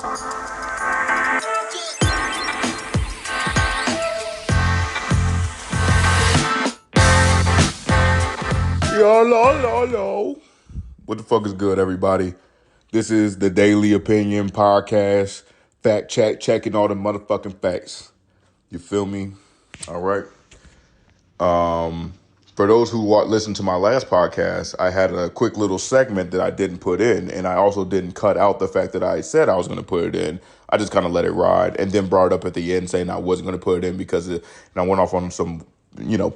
Yo. What the fuck is good, everybody? This is the Daily Opinion Podcast. Fact check, checking all the motherfucking facts. You feel me? All right. For those who listen to my last podcast, I had a quick little segment that I didn't put in, and I also didn't cut out the fact that I said I was going to put it in. I just kind of let it ride, and then brought it up at the end saying I wasn't going to put it in because and I went off on some,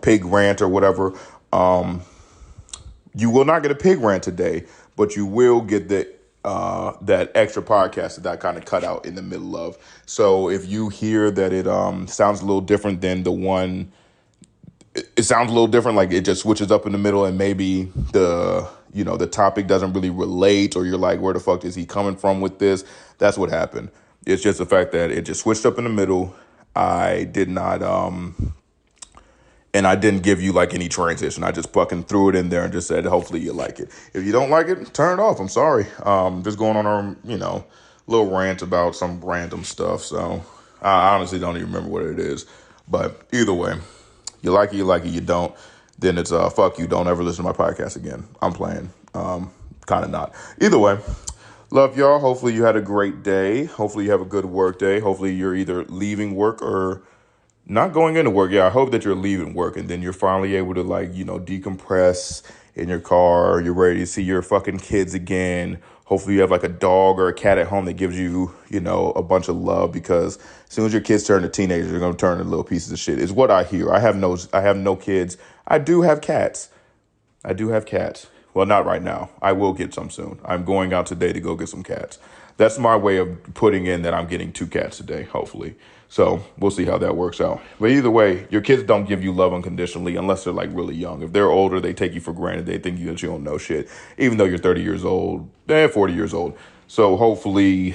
pig rant or whatever. You will not get a pig rant today, but you will get that extra podcast that I kind of cut out in the middle of. So if you hear that it sounds a little different than the one, it sounds a little different, like it just switches up in the middle, and maybe the topic doesn't really relate, or you're like, where the fuck is he coming from with this? That's what happened. It's just the fact that it just switched up in the middle. I did not and I didn't give you like any transition. I just fucking threw it in there and just said, hopefully you like it. If you don't like it, turn it off. I'm sorry. Just going on a, little rant about some random stuff. So I honestly don't even remember what it is. But either way, you like it, you don't, then it's fuck you. Don't ever listen to my podcast again. I'm playing. Kind of not. Either way, love y'all. Hopefully you had a great day. Hopefully you have a good work day. Hopefully you're either leaving work or not going into work. Yeah, I hope that you're leaving work and then you're finally able to decompress in your car. You're ready to see your fucking kids again. Hopefully you have like a dog or a cat at home that gives you, a bunch of love, because as soon as your kids turn to teenagers, they're going to turn into little pieces of shit is what I hear. I have no kids. I do have cats. Well, not right now. I will get some soon. I'm going out today to go get some cats. That's my way of putting in that I'm getting 2 cats today, hopefully. So we'll see how that works out. But either way, your kids don't give you love unconditionally unless they're like really young. If they're older, they take you for granted. They think that you don't know shit, even though you're 30 years old, 40 years old. So hopefully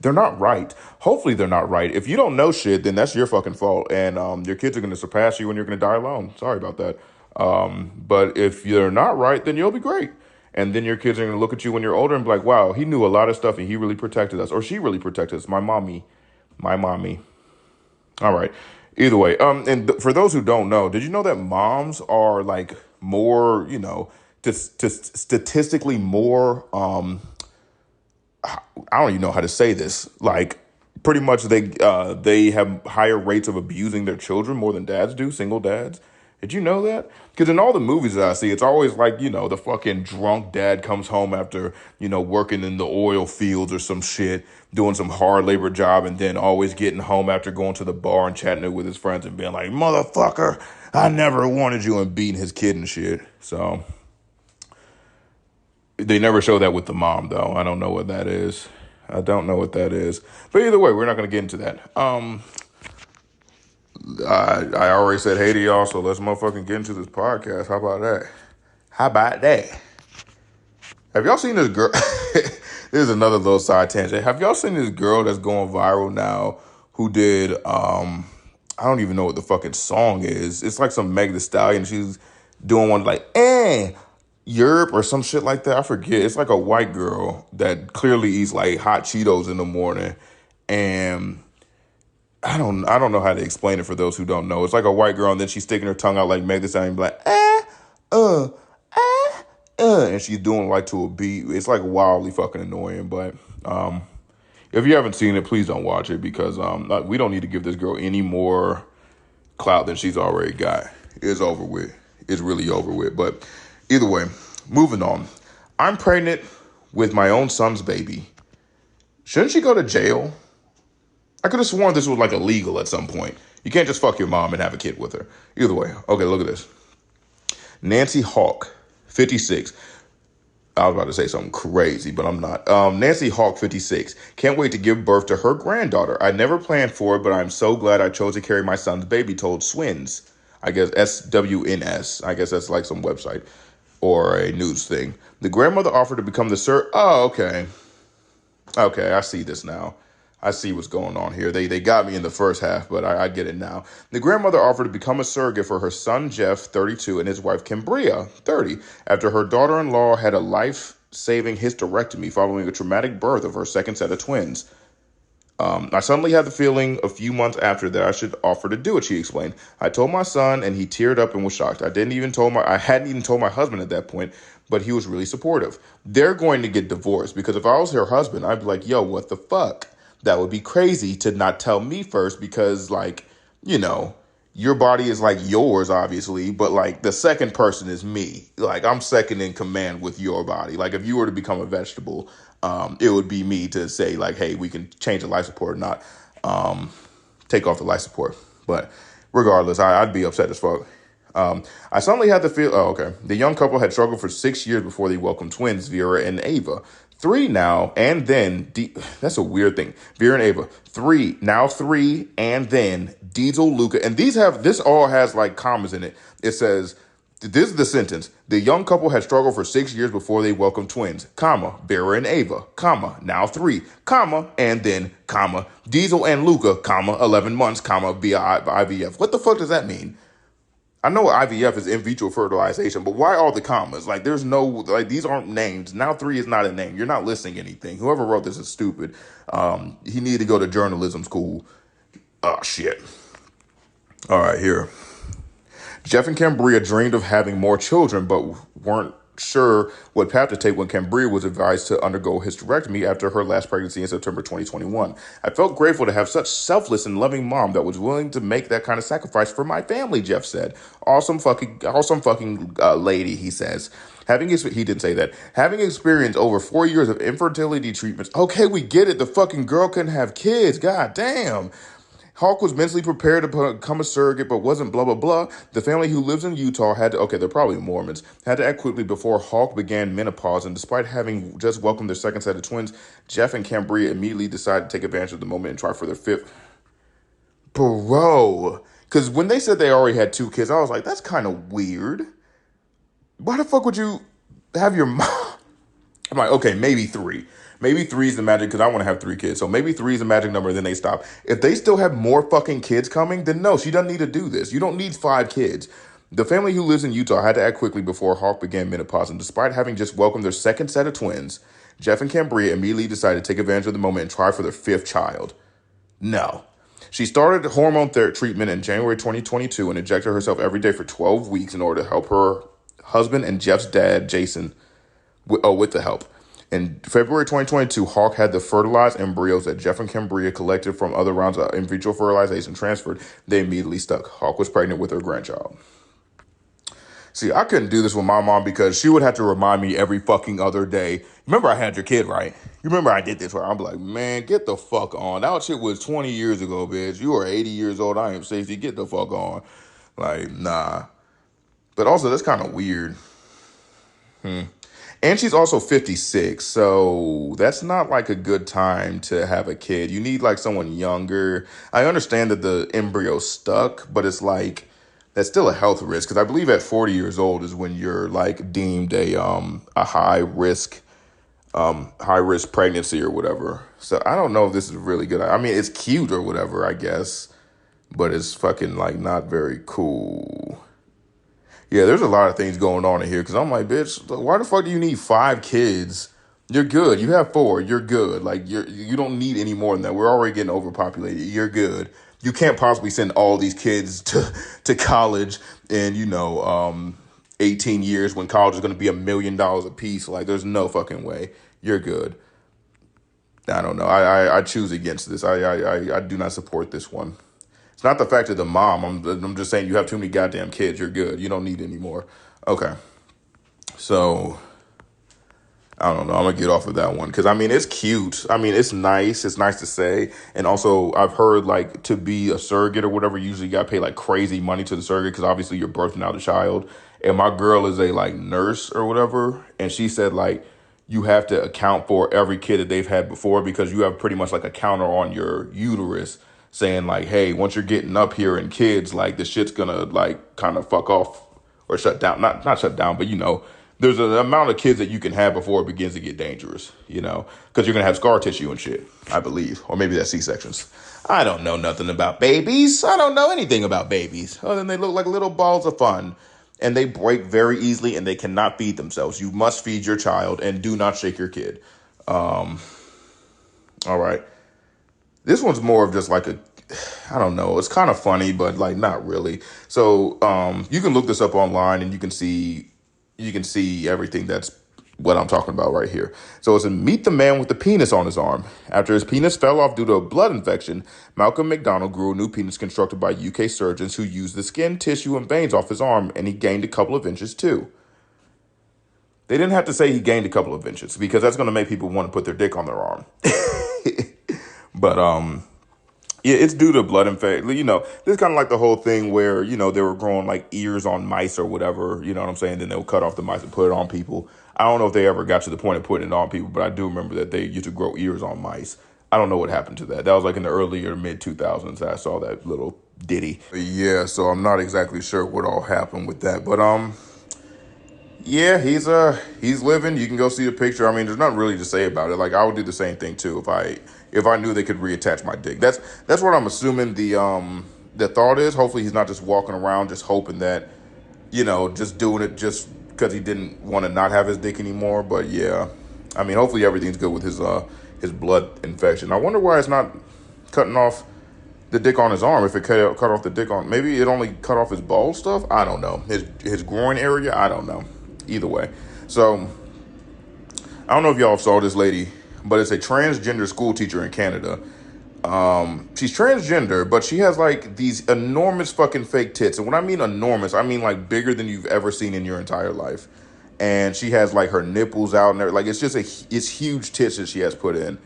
they're not right. If you don't know shit, then that's your fucking fault. And your kids are going to surpass you and you're going to die alone. Sorry about that. But if you're not right, then you'll be great. And then your kids are going to look at you when you're older and be like, wow, he knew a lot of stuff and he really protected us, or she really protected us. My mommy. All right. Either way, for those who don't know, did you know that moms are like more, statistically more, I don't even know how to say this. Like pretty much they have higher rates of abusing their children more than dads do, single dads. Did you know that? Because in all the movies that I see, it's always like, the fucking drunk dad comes home after, working in the oil fields or some shit, doing some hard labor job, and then always getting home after going to the bar and chatting it with his friends and being like, motherfucker, I never wanted you, and beating his kid and shit. So they never show that with the mom, though. I don't know what that is. But either way, we're not going to get into that. I already said hey to y'all, so let's motherfucking get into this podcast. How about that? Have y'all seen this girl? This is another little side tangent. Have y'all seen this girl that's going viral now who did, I don't even know what the fucking song is. It's like some Meg Thee Stallion. She's doing one like, Europe or some shit like that. I forget. It's like a white girl that clearly eats like hot Cheetos in the morning. And I don't know how to explain it for those who don't know. It's like a white girl, and then she's sticking her tongue out like Meg Thee Stallion, like and she's doing like to a beat. It's like wildly fucking annoying. But if you haven't seen it, please don't watch it, because we don't need to give this girl any more clout than she's already got. It's over with. It's really over with. But either way, moving on. I'm pregnant with my own son's baby. Shouldn't she go to jail? I could have sworn this was like illegal at some point. You can't just fuck your mom and have a kid with her. Either way. Okay, look at this. Nancy Hawk, 56. I was about to say something crazy, but I'm not. Nancy Hawk, 56. Can't wait to give birth to her granddaughter. I never planned for it, but I'm so glad I chose to carry my son's baby, told Swins. I guess SWNS. I guess that's like some website or a news thing. The grandmother offered to become the Oh, okay. Okay, I see this now. I see what's going on here. They got me in the first half, but I get it now. The grandmother offered to become a surrogate for her son, Jeff, 32, and his wife, Kimbria, 30, after her daughter-in-law had a life-saving hysterectomy following a traumatic birth of her second set of twins. I suddenly had the feeling a few months after that I should offer to do it, she explained. I told my son and he teared up and was shocked. I hadn't even told my husband at that point, but he was really supportive. They're going to get divorced because if I was her husband, I'd be like, yo, what the fuck? That would be crazy to not tell me first because, like, you know, your body is like yours, obviously, but like the second person is me. Like I'm second in command with your body. Like if you were to become a vegetable, it would be me to say like, hey, we can change the life support or not take off the life support. But regardless, I'd be upset as fuck. I suddenly had to feel, oh, okay. The young couple had struggled for 6 years before they welcomed twins, Vera and Ava. Three now, and then, that's a weird thing. Vera and Ava, three, and then Diesel, Luca. And this all has like commas in it. It says, this is the sentence. The young couple had struggled for 6 years before they welcomed twins, comma, Vera and Ava, comma, now three, comma, and then, comma, Diesel and Luca, comma, 11 months, comma, via IVF. What the fuck does that mean? I know IVF is in vitro fertilization, but why all the commas? Like, there's no, like, these aren't names. Now three is not a name. You're not listing anything. Whoever wrote this is stupid. He needed to go to journalism school. Oh, shit. All right, here. Jeff and Cambria dreamed of having more children, but weren't sure what path to take when Cambria was advised to undergo hysterectomy after her last pregnancy in September 2021. I felt grateful to have such selfless and loving mom that was willing to make that kind of sacrifice for my family, Jeff said. Awesome fucking lady, he says. He didn't say that. Having experienced over 4 years of infertility treatments. Okay, we get it. The fucking girl couldn't have kids. God damn. Hawk was mentally prepared to become a surrogate, but wasn't blah, blah, blah. The family who lives in Utah they're probably Mormons, had to act quickly before Hawk began menopause. And despite having just welcomed their second set of twins, Jeff and Cambria immediately decided to take advantage of the moment and try for their fifth. Bro. Because when they said they already had 2 kids, I was like, that's kind of weird. Why the fuck would you have your mom? I'm like, okay, maybe 3. Maybe 3 is the magic because I want to have 3 kids. So maybe 3 is the magic number, and then they stop. If they still have more fucking kids coming, then no, she doesn't need to do this. You don't need 5 kids. The family who lives in Utah had to act quickly before Hawk began menopause. And despite having just welcomed their second set of twins, Jeff and Cambria immediately decided to take advantage of the moment and try for their 5th child. No. She started hormone treatment in January 2022 and injected herself every day for 12 weeks in order to help her husband and Jeff's dad, Jason, with the help. In February 2022, Hawk had the fertilized embryos that Jeff and Cambria collected from other rounds of in vitro fertilization transferred. They immediately stuck. Hawk was pregnant with her grandchild. See, I couldn't do this with my mom because she would have to remind me every fucking other day. Remember I had your kid, right? You remember I did this, right? I'm like, man, get the fuck on. That shit was 20 years ago, bitch. You are 80 years old. I am 60. Get the fuck on. Like, nah. But also, that's kind of weird. And she's also 56, so that's not like a good time to have a kid. You need like someone younger. I understand that the embryo stuck, but it's like that's still a health risk because I believe at 40 years old is when you're like deemed a high risk pregnancy or whatever. So I don't know if this is really good. I mean, it's cute or whatever, I guess, but it's fucking like not very cool. Yeah, there's a lot of things going on in here because I'm like, bitch, why the fuck do you need 5 kids? You're good. You have 4. You're good. Like you don't need any more than that. We're already getting overpopulated. You're good. You can't possibly send all these kids to college in 18 years when college is going to be $1 million a piece. Like there's no fucking way. You're good. I don't know. I choose against this. I do not support this one. It's not the fact of the mom. I'm just saying you have too many goddamn kids. You're good. You don't need any more. Okay. So, I don't know. I'm going to get off of that one. Because, I mean, it's cute. I mean, it's nice. It's nice to say. And also, I've heard, like, to be a surrogate or whatever, usually you got to pay, like, crazy money to the surrogate. Because, obviously, you're birthing out a child. And my girl is a, like, nurse or whatever. And she said, like, you have to account for every kid that they've had before. Because you have pretty much, like, a counter on your uterus saying like, hey, once you're getting up here in kids, like the shit's gonna like kind of fuck off or shut down. Not shut down, but there's an amount of kids that you can have before it begins to get dangerous, because you're gonna have scar tissue and shit, I believe. Or maybe that's C-sections. I don't know nothing about babies. I don't know anything about babies other than they look like little balls of fun and they break very easily and they cannot feed themselves. You must feed your child and do not shake your kid. All right. This one's more of just like a, I don't know. It's kind of funny, but like not really. So you can look this up online, and you can see everything that's what I'm talking about right here. So it's a meet the man with the penis on his arm. After his penis fell off due to a blood infection, Malcolm McDonald grew a new penis constructed by UK surgeons who used the skin, tissue, and veins off his arm, and he gained a couple of inches too. They didn't have to say he gained a couple of inches because that's going to make people want to put their dick on their arm. But yeah, it's due to blood infection. This is kind of like the whole thing where, they were growing like ears on mice or whatever, you know what I'm saying? Then they'll cut off the mice and put it on people. I don't know if they ever got to the point of putting it on people, but I do remember that they used to grow ears on mice. I don't know what happened to that. That was like in the early or mid 2000s. I saw that little ditty. Yeah, so I'm not exactly sure what all happened with that, but yeah, he's living. You can go see the picture. I mean, there's nothing really to say about it. Like I would do the same thing too if I knew they could reattach my dick. That's what I'm assuming the thought is. Hopefully he's not just walking around just hoping that, just doing it just because he didn't want to not have his dick anymore. But yeah, I mean, hopefully everything's good with his blood infection. I wonder why it's not cutting off the dick on his arm. If it cut off the dick on, maybe it only cut off his ball stuff. I don't know. His groin area. I don't know. Either way, so I don't know if y'all saw this lady, but it's a transgender school teacher in Canada. She's transgender, but she has like these enormous fucking fake tits. And when I mean enormous, I mean like bigger than you've ever seen in your entire life. And she has like her nipples out and everything. Like it's huge tits that she has put in.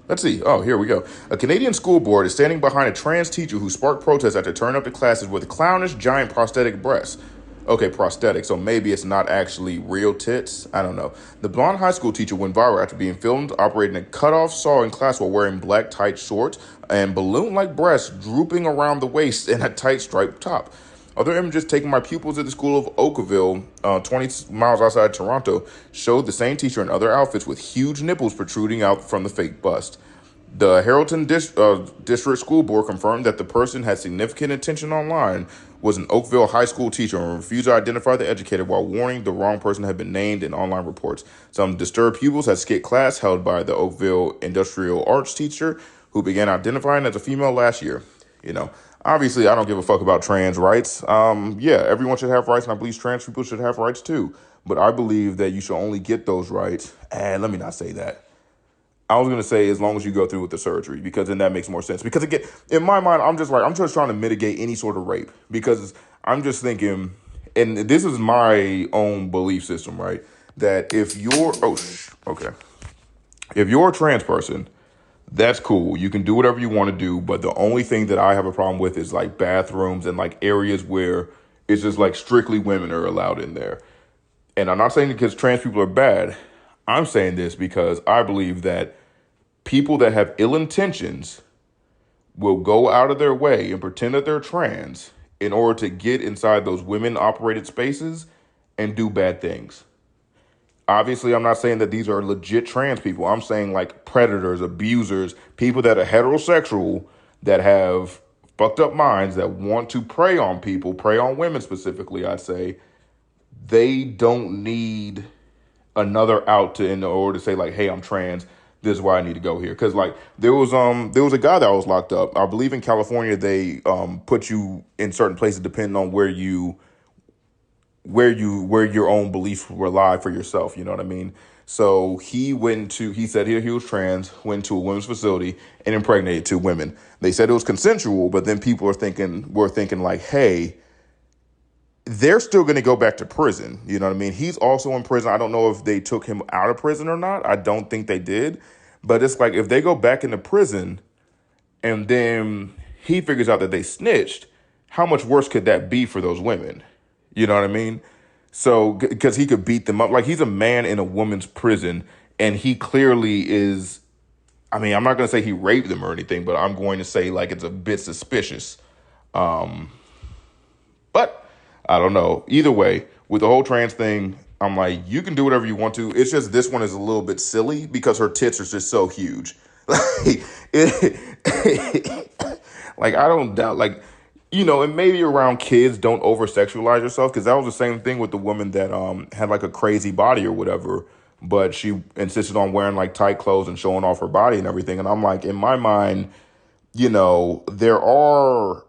Let's see. Oh, here we go. A Canadian school board is standing behind a trans teacher who sparked protests after turning up to classes with clownish giant prosthetic breasts. Okay, prosthetic, so maybe it's not actually real tits. I don't know. The blonde high school teacher went viral after being filmed operating a cutoff saw in class while wearing black tight shorts and balloon-like breasts drooping around the waist and a tight striped top. Other images taken by pupils at the school of Oakville, 20 miles outside Toronto, showed the same teacher in other outfits with huge nipples protruding out from the fake bust. The Harrelton District School Board confirmed that the person had significant attention online, was an Oakville high school teacher, and refused to identify the educator while warning the wrong person had been named in online reports. Some disturbed pupils had skipped class held by the Oakville industrial arts teacher, who began identifying as a female last year. Obviously, I don't give a fuck about trans rights. Yeah, everyone should have rights, and I believe trans people should have rights too. But I believe that you should only get those rights. And let me not say that. I was gonna say as long as you go through with the surgery, because then that makes more sense. Because again, in my mind, I'm just trying to mitigate any sort of rape, because I'm just thinking, and this is my own belief system, right? That if you're okay, if you're a trans person, that's cool. You can do whatever you want to do, but the only thing that I have a problem with is like bathrooms and like areas where it's just like strictly women are allowed in there. And I'm not saying because trans people are bad. I'm saying this because I believe that people that have ill intentions will go out of their way and pretend that they're trans in order to get inside those women operated spaces and do bad things. Obviously, I'm not saying that these are legit trans people. I'm saying like predators, abusers, people that are heterosexual, that have fucked up minds, that want to prey on people, prey on women specifically, I'd say. They don't need another out in order to say like, hey, I'm trans. This is why I need to go here. Because like there was a guy that was locked up. I believe in California they put you in certain places depending on where your own beliefs rely for yourself. You know what I mean? So he said he was trans, went to a women's facility and impregnated two women. They said it was consensual, but then people were thinking like, hey, they're still going to go back to prison. You know what I mean? He's also in prison. I don't know if they took him out of prison or not. I don't think they did. But it's like if they go back into prison and then he figures out that they snitched, how much worse could that be for those women? You know what I mean? So, because he could beat them up. Like, he's a man in a woman's prison, and he clearly is, I mean, I'm not going to say he raped them or anything, but I'm going to say, like, it's a bit suspicious. But I don't know. Either way, with the whole trans thing, I'm like, you can do whatever you want to. It's just this one is a little bit silly because her tits are just so huge. Like, like I don't doubt, like, and maybe around kids, don't over sexualize yourself, because that was the same thing with the woman that had like a crazy body or whatever. but she insisted on wearing like tight clothes and showing off her body and everything. And I'm like, in my mind, there are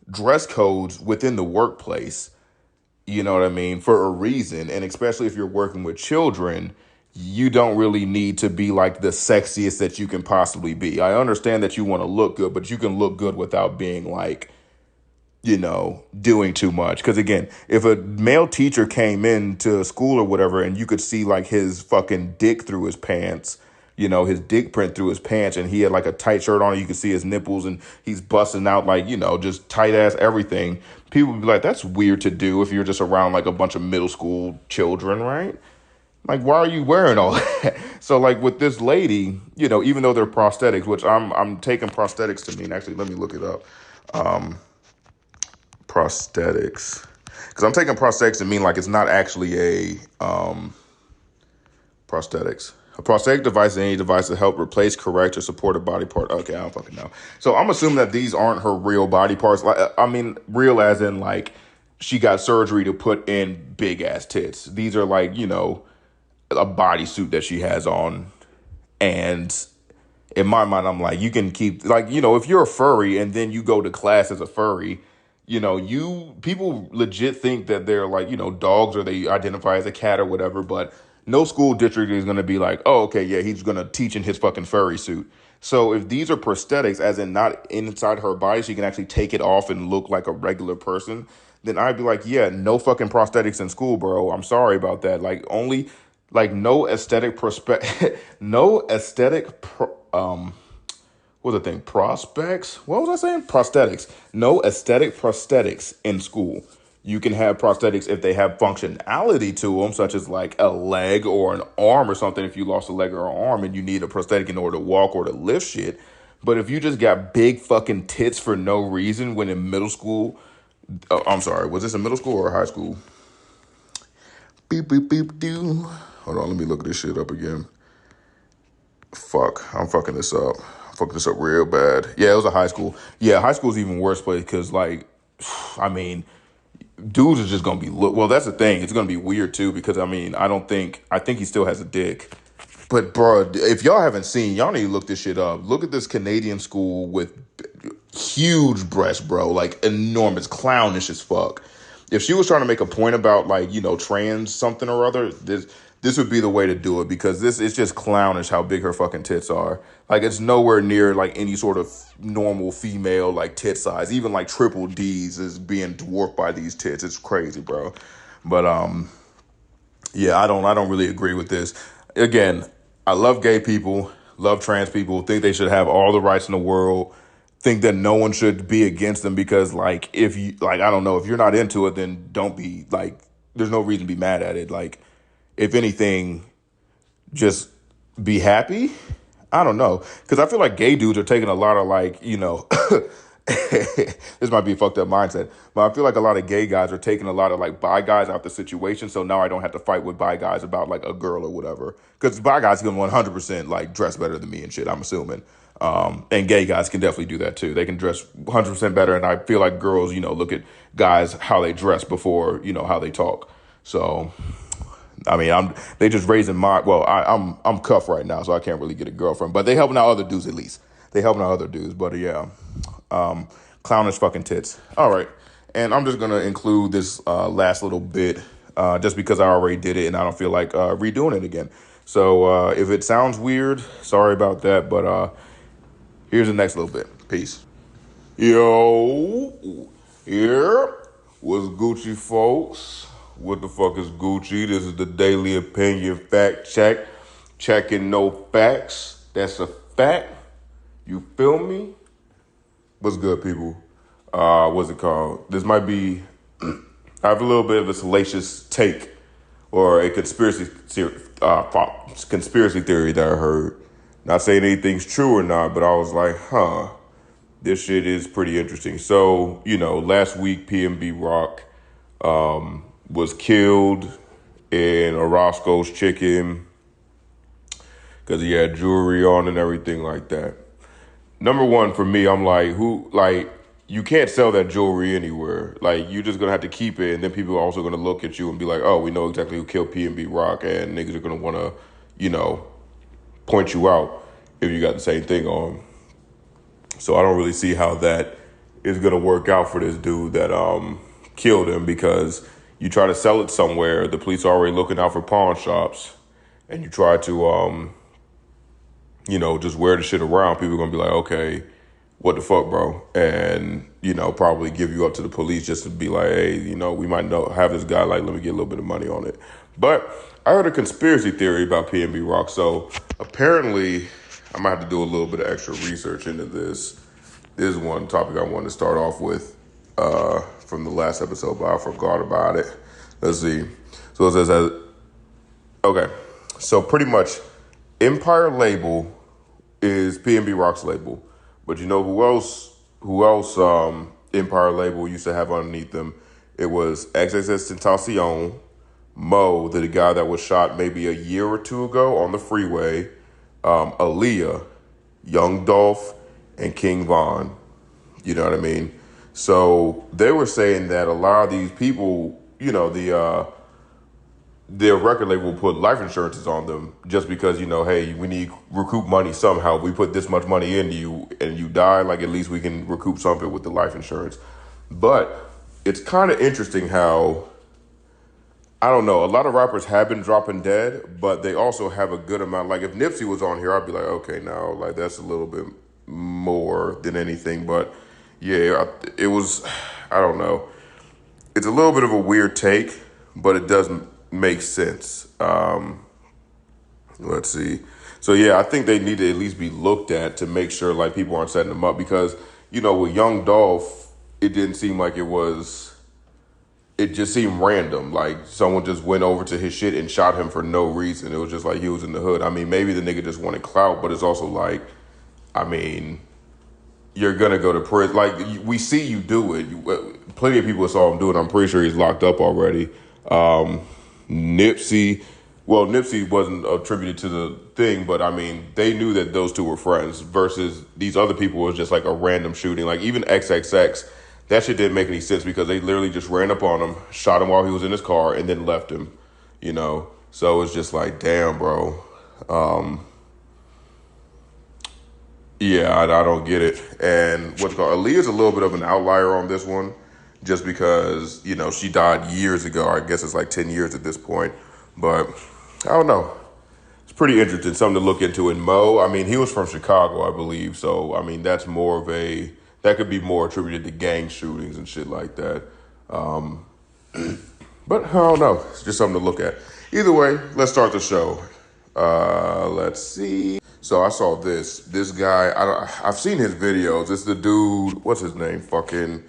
dress codes within the workplace, you know what I mean, for a reason. And especially if you're working with children, you don't really need to be like the sexiest that you can possibly be. I understand that you want to look good, but you can look good without being like, doing too much. Because again, if a male teacher came into school or whatever and you could see like his fucking dick through his pants, his dick print through his pants, and he had like a tight shirt on, you could see his nipples and he's busting out like, just tight ass everything. People would be like, that's weird to do if you're just around like a bunch of middle school children, right? Like, why are you wearing all that? So like with this lady, even though they're prosthetics, which I'm taking prosthetics to mean, actually, let me look it up. Prosthetics, because I'm taking prosthetics to mean like it's not actually a prosthetics. A prosthetic device is any device to help replace, correct, or support a body part. Okay, I don't fucking know. So I'm assuming that these aren't her real body parts. Like, I mean, real as in like she got surgery to put in big ass tits. These are like, a bodysuit that she has on. And in my mind, I'm like, you can keep like, if you're a furry and then you go to class as a furry, people legit think that they're like, dogs, or they identify as a cat or whatever, but no school district is going to be like, oh, okay, yeah, he's going to teach in his fucking furry suit. So if these are prosthetics, as in not inside her body, she can actually take it off and look like a regular person, then I'd be like, yeah, no fucking prosthetics in school, bro. I'm sorry about that. Like only, like no aesthetic no aesthetic, what's the thing? Prospects? What was I saying? Prosthetics. No aesthetic prosthetics in school. You can have prosthetics if they have functionality to them, such as like a leg or an arm or something. If you lost a leg or an arm and you need a prosthetic in order to walk or to lift shit. But if you just got big fucking tits for no reason when in middle school, I'm sorry, was this in middle school or high school? Beep, beep, beep, doo. Hold on, let me look this shit up again. Fuck, I'm fucking this up. I'm fucking this up real bad. Yeah, it was a high school. Yeah, high school's even worse place because, like, I mean, dudes are just gonna be well. That's the thing. It's gonna be weird too because I think he still has a dick. But bro, if y'all haven't seen, y'all need to look this shit up. Look at this Canadian school with huge breasts, bro, like enormous, clownish as fuck. If she was trying to make a point about like, trans something or other, this would be the way to do it because this is just clownish how big her fucking tits are. Like it's nowhere near like any sort of normal female like tit size. Even like triple D's is being dwarfed by these tits. It's crazy, bro. But yeah, I don't really agree with this. Again, I love gay people, love trans people, think they should have all the rights in the world, think that no one should be against them because like if you like I don't know, if you're not into it, then don't be like there's no reason to be mad at it. Like if anything, just be happy. I don't know. Because I feel like gay dudes are taking a lot of like, this might be a fucked up mindset, but I feel like a lot of gay guys are taking a lot of like bi guys out the situation. So now I don't have to fight with bi guys about like a girl or whatever. Because bi guys can 100% like dress better than me and shit, I'm assuming. And gay guys can definitely do that too. They can dress 100% better. And I feel like girls, look at guys, how they dress before, how they talk. So I mean, they just raising I'm cuffed right now, so I can't really get a girlfriend. But they helping out other dudes at least. They helping out other dudes. But yeah, clownish fucking tits. All right, and I'm just gonna include this last little bit just because I already did it and I don't feel like redoing it again. So if it sounds weird, sorry about that. But here's the next little bit. Peace. Yo, here was Gucci, folks. What the fuck is Gucci? This is the Daily Opinion Fact Check. Checking no facts. That's a fact. You feel me? What's good, people? What's it called? This might be, I have a little bit of a salacious take or a conspiracy theory that I heard. Not saying anything's true or not, but I was like, this shit is pretty interesting. So, last week, PNB Rock was killed in Orozco's Chicken because he had jewelry on and everything like that. Number one, for me, I'm like, you can't sell that jewelry anywhere. Like, you're just gonna have to keep it, and then people are also gonna look at you and be like, "Oh, we know exactly who killed PNB Rock," and niggas are gonna wanna, you know, point you out if you got the same thing on. So I don't really see how that is gonna work out for this dude that killed him, because you try to sell it somewhere, the police are already looking out for pawn shops, and you try to just wear the shit around, people are gonna be like, okay, what the fuck, bro? And, probably give you up to the police just to be like, hey, we might have this guy, like, let me get a little bit of money on it. But I heard a conspiracy theory about PNB Rock. So apparently, I might have to do a little bit of extra research into this. This is one topic I wanted to start off with from the last episode, but I forgot about it. Let's see. So it says, okay, so pretty much Empire label is PNB Rock's label. But you know who else Empire label used to have underneath them? It was XXXTentacion, Mo, the guy that was shot maybe a year or two ago on the freeway, Aaliyah, Young Dolph, and King Von. You know what I mean? So they were saying that a lot of these people, their record label put life insurances on them just because, hey, we need recoup money somehow. We put this much money into you and you die, like, at least we can recoup something with the life insurance. But it's kind of interesting how, I don't know, a lot of rappers have been dropping dead, but they also have a good amount. Like, if Nipsey was on here, I'd be like, okay, now, like, that's a little bit more than anything. But yeah, it was, I don't know. It's a little bit of a weird take, but it doesn't make sense. Let's see. So yeah, I think they need to at least be looked at to make sure, like, people aren't setting them up, because, with Young Dolph, it didn't seem like it just seemed random. Like, someone just went over to his shit and shot him for no reason. It was just like he was in the hood. I mean, maybe the nigga just wanted clout, but it's also like, I mean, you're gonna go to prison. Like, we see you do it. Plenty of people saw him do it. I'm pretty sure he's locked up already. Nipsey wasn't attributed to the thing, but I mean, they knew that those two were friends, versus these other people was just like a random shooting. Like, even XXX, that shit didn't make any sense because they literally just ran up on him, shot him while he was in his car, and then left him, So it's just like, damn, bro. Yeah, I don't get it. And Aaliyah's a little bit of an outlier on this one, just because, she died years ago. I guess it's like 10 years at this point. But I don't know. It's pretty interesting, something to look into. And Mo, I mean, he was from Chicago, I believe. So, I mean, that could be more attributed to gang shootings and shit like that. But I don't know. It's just something to look at. Either way, let's start the show. Let's see. So I saw this guy. I've seen his videos. It's the dude. What's his name? Fucking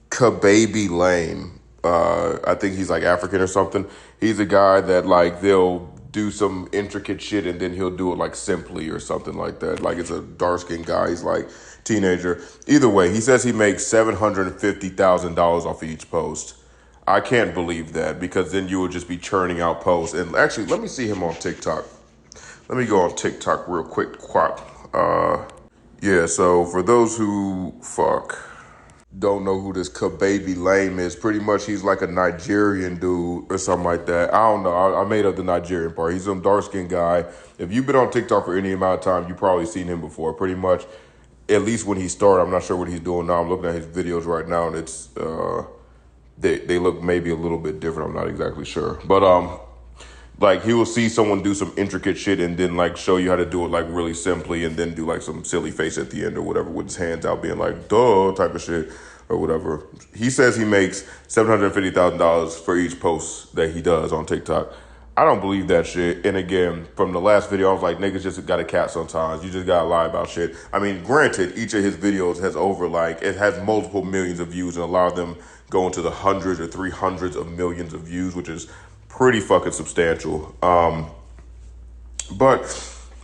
Kababy Lame. I think he's like African or something. He's a guy that, like, they'll do some intricate shit and then he'll do it like simply or something like that. Like, it's a dark skinned guy. He's like teenager. Either way, he says he makes $750,000 off each post. I can't believe that, because then you would just be churning out posts. And actually, let me see him on TikTok. Let me go on TikTok real quick. Yeah, so for those who don't know who this Kababy Lame is, pretty much he's like a Nigerian dude or something like that. I don't know. I made up the Nigerian part. He's some dark-skinned guy. If you've been on TikTok for any amount of time, you've probably seen him before. Pretty much, at least when he started. I'm not sure what he's doing now. I'm looking at his videos right now, and it's they look maybe a little bit different. I'm not exactly sure. But like, he will see someone do some intricate shit and then, like, show you how to do it, like, really simply, and then do, like, some silly face at the end or whatever with his hands out being like, duh, type of shit or whatever. He says he makes $750,000 for each post that he does on TikTok. I don't believe that shit. And again, from the last video, I was like, niggas just got a cat sometimes. You just gotta lie about shit. I mean, granted, each of his videos has it has multiple millions of views, and a lot of them go into the hundreds or 300s of millions of views, which is pretty fucking substantial. But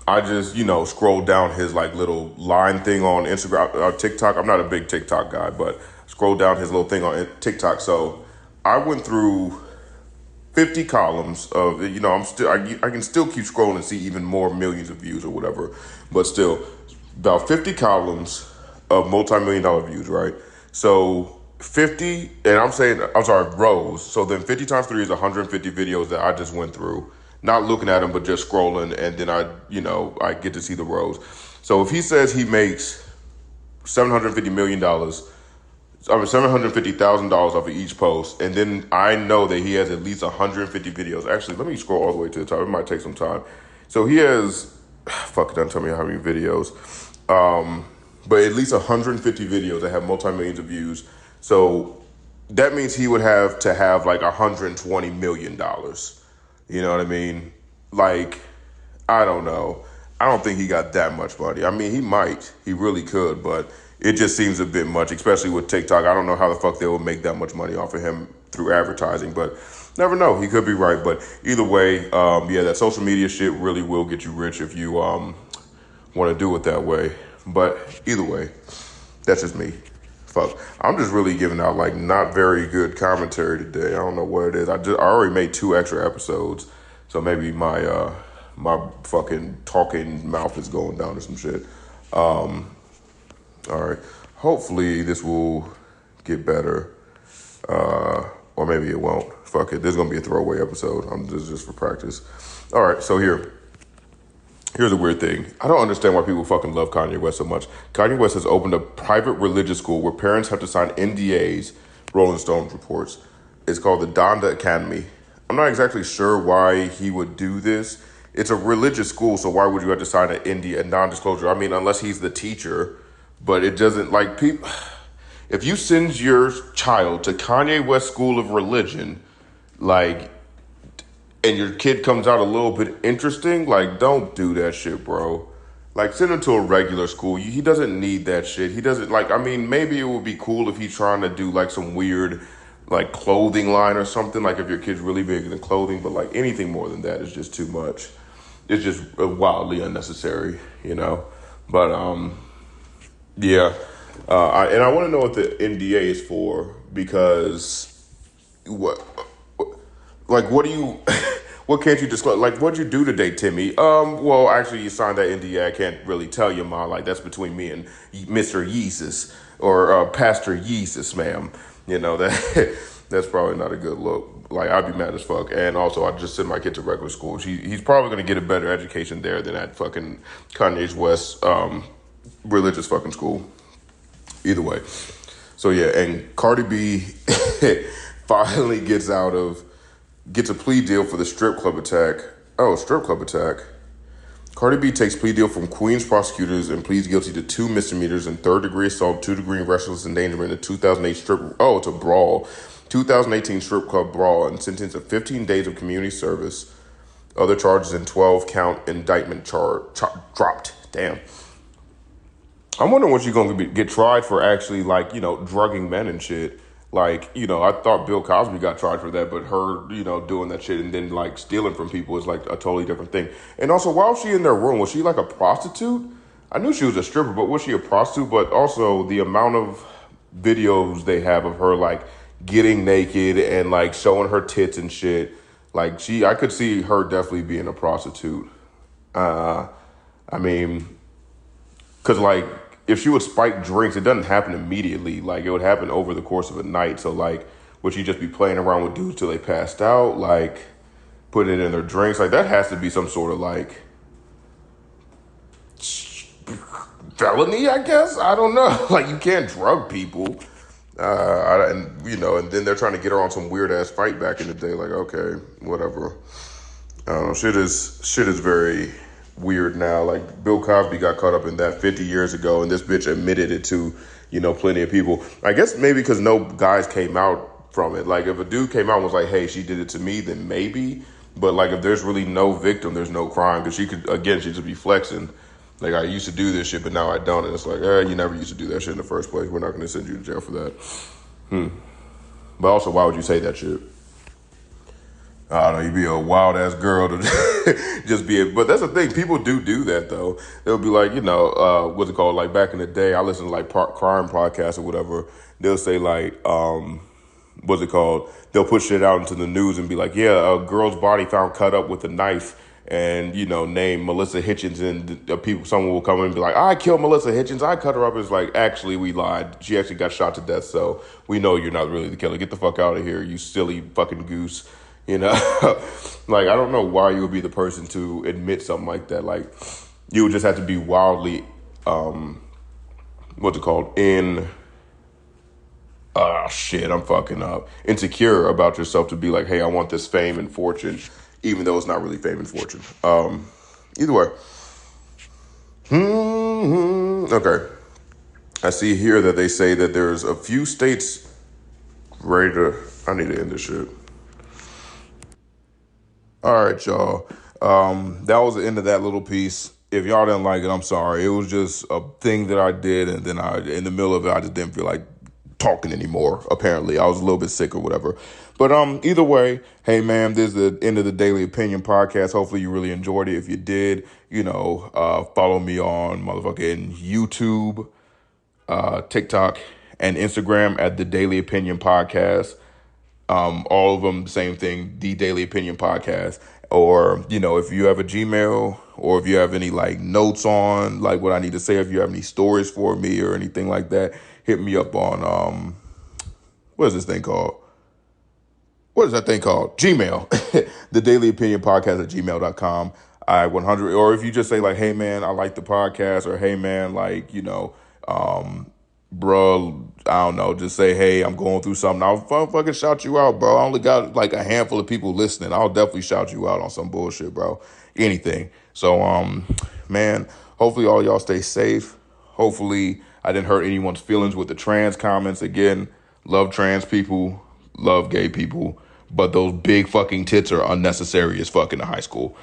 I just, scrolled down his, like, little line thing on Instagram or TikTok. I'm not a big TikTok guy, but scrolled down his little thing on TikTok. So I went through 50 columns of, I can still keep scrolling and see even more millions of views or whatever. But still, about 50 columns of multi-million-dollar views, right? So 50, and I'm sorry, rows. So then 50 times 3 is 150 videos that I just went through, not looking at them, but just scrolling. And then I get to see the rows. So if he says he makes $750 million, $750,000 off of each post, and then I know that he has at least 150 videos. Actually, let me scroll all the way to the top. It might take some time. So he has, fuck it, don't tell me how many videos, but at least 150 videos that have multi-millions of views. So that means he would have to have like $120 million. You know what I mean? Like, I don't know. I don't think he got that much money. I mean, he might. He really could, but it just seems a bit much, especially with TikTok. I don't know how the fuck they will make that much money off of him through advertising, but never know. He could be right. But either way, yeah, that social media shit really will get you rich if you want to do it that way. But either way, that's just me. Fuck. I'm just really giving out like not very good commentary today. I don't know what it is. I already made 2 extra episodes, so maybe my fucking talking mouth is going down to some shit. All right. Hopefully this will get better, or maybe it won't. Fuck it. This is gonna be a throwaway episode. This is just for practice. All right. So here's a weird thing. I don't understand why people fucking love Kanye West so much. Kanye West has opened a private religious school where parents have to sign NDAs, Rolling Stone reports. It's called the Donda Academy. I'm not exactly sure why he would do this. It's a religious school, so why would you have to sign an NDA, a non-disclosure? I mean, unless he's the teacher, but it doesn't, like, people. If you send your child to Kanye West School of Religion, like, and your kid comes out a little bit interesting, like, don't do that shit, bro. Like, send him to a regular school. He doesn't need that shit. He doesn't, like, I mean, maybe it would be cool if he's trying to do, like, some weird, like, clothing line or something, like, if your kid's really big into clothing, but, like, anything more than that is just too much. It's just wildly unnecessary, you know? But, yeah. And I want to know what the NDA is for, because what do you, what can't you disclose? Like, what'd you do today, Timmy? Well, actually, you signed that NDA. I can't really tell you, Ma. Like, that's between me and Mr. Yeezus, or Pastor Yeezus, ma'am. You know, that's probably not a good look. Like, I'd be mad as fuck. And also, I'd just send my kid to regular school. He's probably going to get a better education there than at fucking Kanye's West religious fucking school. Either way. So, yeah, and Cardi B finally gets a plea deal for the strip club attack. Oh, strip club attack. Cardi B takes plea deal from Queens prosecutors and pleads guilty to 2 misdemeanors and 3rd-degree assault, 2-degree reckless endangerment, a 2008 it's a brawl. 2018 strip club brawl, and sentenced to 15 days of community service. Other charges in 12-count indictment dropped. Damn. I'm wondering what she's going to get tried for, actually, like, you know, drugging men and shit. Like, you know, I thought Bill Cosby got tried for that, but her, you know, doing that shit and then, like, stealing from people is, like, a totally different thing. And also, why was she in their room? Was she, like, a prostitute? I knew she was a stripper, but was she a prostitute? But also, the amount of videos they have of her, like, getting naked and, like, showing her tits and shit. Like, I could see her definitely being a prostitute. I mean, because, like, if she would spike drinks, it doesn't happen immediately. Like, it would happen over the course of a night. So, like, would she just be playing around with dudes till they passed out? Like, putting it in their drinks? Like, that has to be some sort of, like, felony, I guess? I don't know. Like, you can't drug people. And then they're trying to get her on some weird ass fight back in the day. Like, okay, whatever. I don't know. Shit is very weird now. Like, Bill Cosby got caught up in that 50 years ago, and this bitch admitted it to, you know, plenty of people. I guess maybe because no guys came out from it. Like, if a dude came out and was like, hey, she did it to me, then maybe. But, like, if there's really no victim, there's no crime. Because she'd just be flexing. Like, I used to do this shit, but now I don't. And it's like, you never used to do that shit in the first place. We're not going to send you to jail for that. But also, why would you say that shit? I don't know, you'd be a wild-ass girl to just be but that's the thing. People do that, though. They'll be like, you know, what's it called? Like, back in the day, I listened to, like, crime podcasts or whatever. They'll say, like, what's it called? They'll put shit out into the news and be like, yeah, a girl's body found cut up with a knife and name Melissa Hitchens, and someone will come in and be like, I killed Melissa Hitchens, I cut her up. It's like, actually, we lied. She actually got shot to death, so we know you're not really the killer. Get the fuck out of here, you silly fucking goose. Like, I don't know why you would be the person to admit something like that. Like, you would just have to be wildly, what's it called? Shit, I'm fucking up. Insecure about yourself to be like, hey, I want this fame and fortune, even though it's not really fame and fortune. Either way. Okay. I see here that they say that there's a few states ready to. I need to end this shit. All right, y'all. That was the end of that little piece. If y'all didn't like it, I'm sorry. It was just a thing that I did, and then in the middle of it, I just didn't feel like talking anymore. Apparently, I was a little bit sick or whatever. But either way, hey man, this is the end of the Daily Opinion podcast. Hopefully, you really enjoyed it. If you did, follow me on motherfucking YouTube, TikTok, and Instagram at the Daily Opinion Podcast. All of them, same thing, the Daily Opinion Podcast. Or, if you have a Gmail, or if you have any like notes on like what I need to say, if you have any stories for me or anything like that, hit me up on what is this thing called? What is that thing called? Gmail. The Daily Opinion Podcast at gmail.com. I 100, or if you just say like, hey man, I like the podcast, or hey man, like, bro, I don't know, just say, hey, I'm going through something. I'll fucking shout you out, bro. I only got like a handful of people listening. I'll definitely shout you out on some bullshit, bro. Anything. So, man, hopefully all y'all stay safe. Hopefully I didn't hurt anyone's feelings with the trans comments. Again, love trans people, love gay people, but those big fucking tits are unnecessary as fuck in the high school.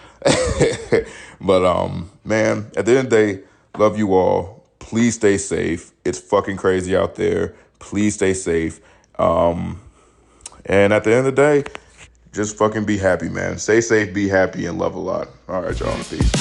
But, man, at the end of the day, love you all. Please stay safe. It's fucking crazy out there. Please stay safe. And at the end of the day, just fucking be happy, man. Stay safe, be happy, and love a lot. All right, y'all. Peace.